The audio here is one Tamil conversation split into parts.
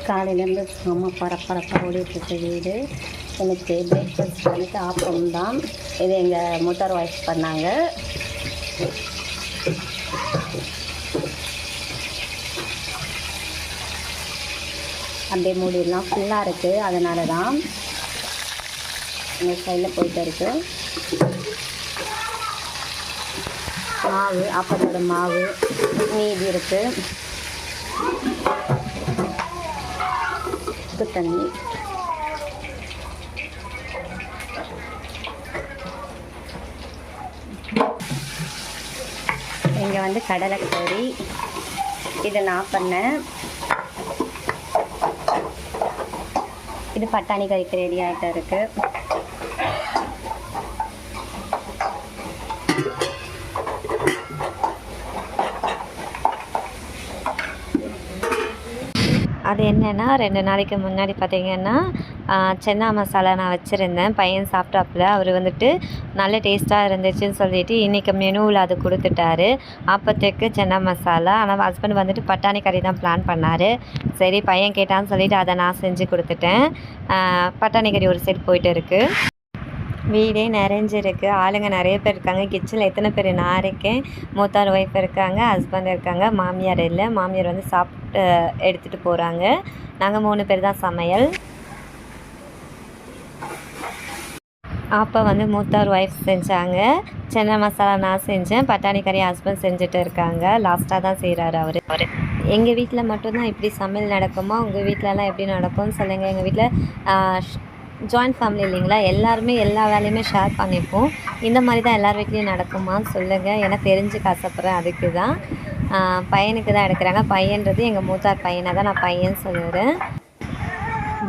காலையிலேருந்து செம்ம பரபரப்பாக ஓடிட்டுருக்கு வீடு. எனக்கு பிரேக்ஃபாஸ்ட் வந்துட்டு ஆப்பம் தான். இது எங்கள் மூத்தார் ஒய்ஃப் பண்ணாங்க. அப்படியே மூடிடலாம், ஃபுல்லாக இருக்குது, அதனால தான் எங்கள் சைடில் போயிட்டு இருக்கு. மாவு, அப்பத்தோட மாவு மீதி இருக்குது. உப்பு தண்ணி, இங்கே வந்து கடலைக்கறி, இது நான் பண்ணேன். இது பட்டாணி கறிக்கு ரெடி ஆகிட்டு இருக்குது. அது என்னென்னா 2 நாளைக்கு முன்னாடி பார்த்திங்கன்னா சென்னா மசாலா நான் வச்சுருந்தேன். பையன் சாப்பிட்டாப்புல. அவர் வந்துட்டு நல்ல டேஸ்ட்டாக இருந்துச்சுன்னு சொல்லிட்டு இன்றைக்கி மெனுவில் அது கொடுத்துட்டாரு. ஆப்பத்துக்கு சென்னா மசாலா. ஆனால் ஹஸ்பண்ட் வந்துட்டு பட்டாணி கறி தான் பிளான் பண்ணார். சரி பையன் கேட்டான்னு சொல்லிவிட்டு அதை நான் செஞ்சு கொடுத்துட்டேன். பட்டாணி கறி ஒரு சைடு போயிட்டு இருக்குது. வீடே நிறைஞ்சிருக்கு. ஆளுங்க நிறைய பேர் இருக்காங்க. கிச்சனில் எத்தனை பேர்? நான் இருக்கேன், மூத்தார் ஒய்ஃப் இருக்காங்க, ஹஸ்பண்ட் இருக்காங்க, மாமியார் இல்லை. மாமியார் வந்து சாப்பிட்டு எடுத்துகிட்டு போகிறாங்க. நாங்கள் 3 பேர் தான் சமையல். அப்போ வந்து மூத்தார் ஒய்ஃப் செஞ்சாங்க. சென்னா மசாலா நான் செஞ்சேன். பட்டாணி கறி ஹஸ்பண்ட் செஞ்சுட்டு இருக்காங்க. லாஸ்ட்டாக தான் செய்கிறாரு அவர். எங்கள் வீட்டில் மட்டும்தான் இப்படி சமையல் நடக்குமா? உங்கள் வீட்டிலலாம் எப்படி நடக்கும்னு சொல்லுங்கள். எங்கள் வீட்டில் ஜாயின்ட் ஃபேமிலி இல்லைங்களா, எல்லாருமே எல்லா வேலையுமே ஷேர் பண்ணிப்போம். இந்த மாதிரி தான் எல்லார் வீட்லேயும் நடக்குமான்னு சொல்லுங்கள். ஏன்னா தெரிஞ்சுக்க ஆசைப்பட்றேன். அதுக்கு தான் பையனுக்கு தான் எடுக்கிறாங்க. பையன்றது எங்கள் மூத்தார் பையனை தான் நான் பையன் சொல்லுறேன்.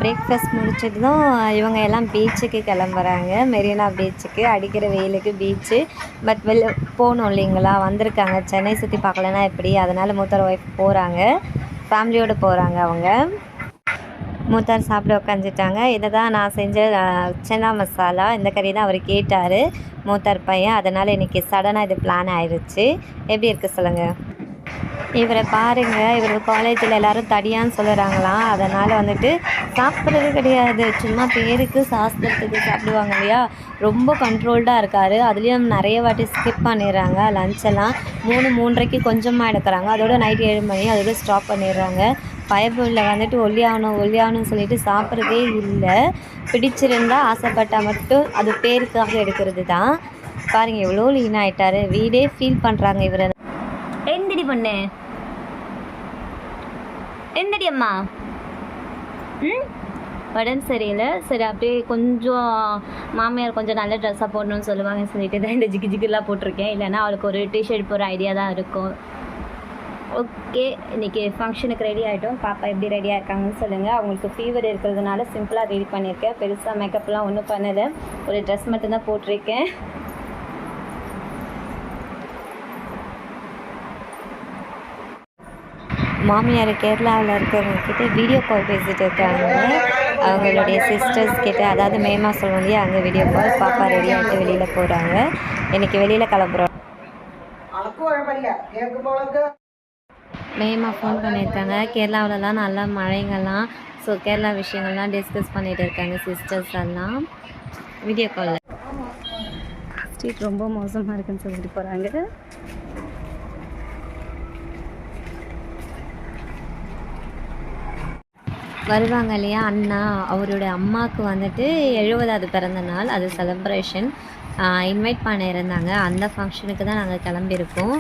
பிரேக்ஃபாஸ்ட் முடிச்சதும் இவங்க எல்லாம் பீச்சுக்கு கிளம்புறாங்க. மெரினா பீச்சுக்கு. அடிக்கிற வெயிலுக்கு பீச்சு. பட் வெளில போகணும் இல்லைங்களா, வந்திருக்காங்க. சென்னை சுற்றி பார்க்கலன்னா எப்படி? அதனால் மூத்தார் ஒய்ஃப் போகிறாங்க. ஃபேமிலியோடு போகிறாங்க அவங்க. மூத்தார் சாப்பிட உட்காந்துட்டாங்க. இதை தான் நான் செஞ்ச சென்னா மசாலா. இந்த கறி தான் அவர் கேட்டார், மூத்தார் பையன். அதனால் இன்றைக்கி சடனாக இது பிளான் ஆயிடுச்சு. எப்படி இருக்குது சொல்லுங்கள். இவரை பாருங்கள். இவர் காலேஜில் எல்லோரும் தடியான்னு சொல்லுறாங்களாம். அதனால் வந்துட்டு சாப்பிட்றது கிடையாது, சும்மா பேருக்கு சாஸ்திரத்துக்கு சாப்பிடுவாங்க இல்லையா. ரொம்ப கண்ட்ரோல்டாக இருக்கார். அதுலேயும் நிறைய வாட்டி ஸ்கிப் பண்ணிடுறாங்க. லஞ்செல்லாம் 3:30க்கு கொஞ்சமாக எடுக்கிறாங்க. அதோட நைட் 7 மணி அதோட ஸ்டாப் பண்ணிடுறாங்க. பயபுள்ள வந்துட்டு ஒல்லியாகணும்னு சொல்லிட்டு சாப்பிட்றதே இல்லை. பிடிச்சிருந்தா ஆசைப்பட்டால் மட்டும் அது பேருக்காக எடுக்கிறது தான். பாருங்கள் எவ்வளோ லீன் ஆகிட்டார். வீடே ஃபீல் பண்ணுறாங்க இவரை. எந்தடி பொண்ணு, எந்தடி அம்மா? உடம்பு சரியில்லை. சரி அப்படியே கொஞ்சம் மாமியார் கொஞ்சம் நல்ல ட்ரெஸ்ஸாக போடணும்னு சொல்லுவாங்கன்னு சொல்லிட்டு தான் இந்த ஜிகுலாம் போட்டிருக்கேன். இல்லைன்னா அவளுக்கு ஒரு டிஷர்ட் போகிற ஐடியா தான் இருக்கும். ஓகே, இன்றைக்கி ஃபங்க்ஷனுக்கு ரெடி ஆகிட்டோம். பாப்பா எப்படி ரெடியாக இருக்காங்கன்னு சொல்லுங்கள். அவங்களுக்கு ஃபீவர் இருக்கிறதுனால சிம்பிளாக ரெடி பண்ணியிருக்கேன். பெருசாக மேக்கப்லாம் ஒன்றும் பண்ணலை. ஒரு ட்ரெஸ் மட்டும்தான் போட்டிருக்கேன். மாமியார் கேரளாவில் இருக்கிறவங்கக்கிட்ட வீடியோ கால் பேசிகிட்டு இருக்காங்க. அவங்களுடைய சிஸ்டர்ஸ் கிட்ட, அதாவது மேமா சொல்லுவோம் இல்லையா, அங்கே வீடியோ கால். பாப்பா ரெடி ஆகிட்டு வெளியில் போகிறாங்க. இன்றைக்கி வெளியில் கிளம்புறோம். மேமா ஃபோன் பண்ணியிருக்காங்க. கேரளாவிலலாம் நல்லா மழைங்கள்லாம். ஸோ கேரளா விஷயங்கள்லாம் டிஸ்கஸ் பண்ணிகிட்டு இருக்காங்க சிஸ்டர்ஸ் எல்லாம் வீடியோ காலில். ஸ்ட்ரீட் ரொம்ப மோசமாக இருக்குன்னு சொல்லிட்டு போகிறாங்க. வருவாங்க இல்லையா அண்ணா, அவரோட அம்மாவுக்கு வந்துட்டு 70வது பிறந்த நாள். அது செலப்ரேஷன். இன்வைட் பண்ணியிருந்தாங்க. அந்த ஃபங்க்ஷனுக்கு தான் நாங்கள் கிளம்பியிருக்கோம்.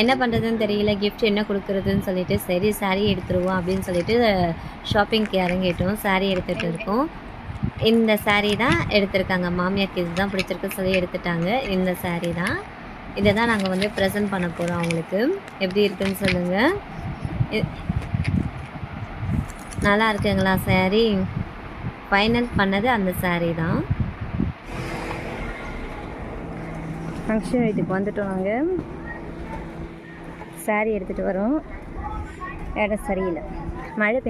என்ன பண்ணுறதுன்னு தெரியல, கிஃப்ட் என்ன கொடுக்குறதுன்னு சொல்லிட்டு சரி சாரீ எடுத்துருவோம் அப்படின்னு சொல்லிட்டு ஷாப்பிங்க்கு இறங்கிட்டோம். சாரீ எடுத்துகிட்டு இருக்கோம். இந்த சாரீ தான் எடுத்திருக்காங்க. மாமியாருக்கு இது தான் பிடிச்சிருக்குன்னு சொல்லி எடுத்துட்டாங்க. இந்த சாரீ தான். இதை தான் நாங்கள் வந்து ப்ரெசென்ட் பண்ண போகிறோம் அவங்களுக்கு. எப்படி இருக்குதுன்னு சொல்லுங்கள். நல்லா இருக்குங்களா சாரீ? ஃபைனல் பண்ணது அந்த சாரீ தான். ஃபங்க்ஷன் வீட்டுக்கு வந்துட்டோம். நாங்கள் சாரீ எடுத்துகிட்டு வரோம். இடம் சரியில்லை, மழை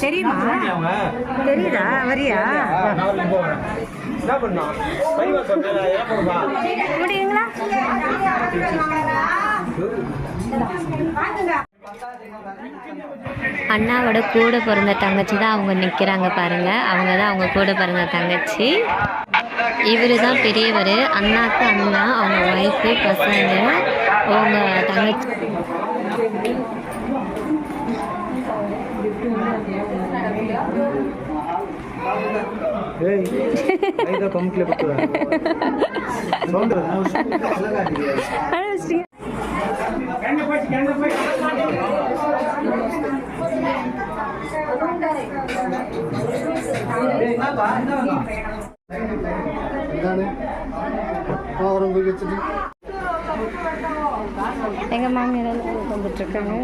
தெரியுமா? தெரியுதா? வரியா? முடியுங்களா? அண்ணாவோட கூட பிறந்த தங்கச்சி தான் அவங்க நிற்கிறாங்க பாருங்க. அவங்க தான் அவங்க கூட பிறந்த தங்கச்சி. இவரு தான் பெரியவர். அண்ணாக்கு அண்ணா, அவங்க ஒய்ஃபு, பசங்க, அவங்க தங்கச்சி. எங்க மாமியார் வந்துட்டு இருக்காங்க.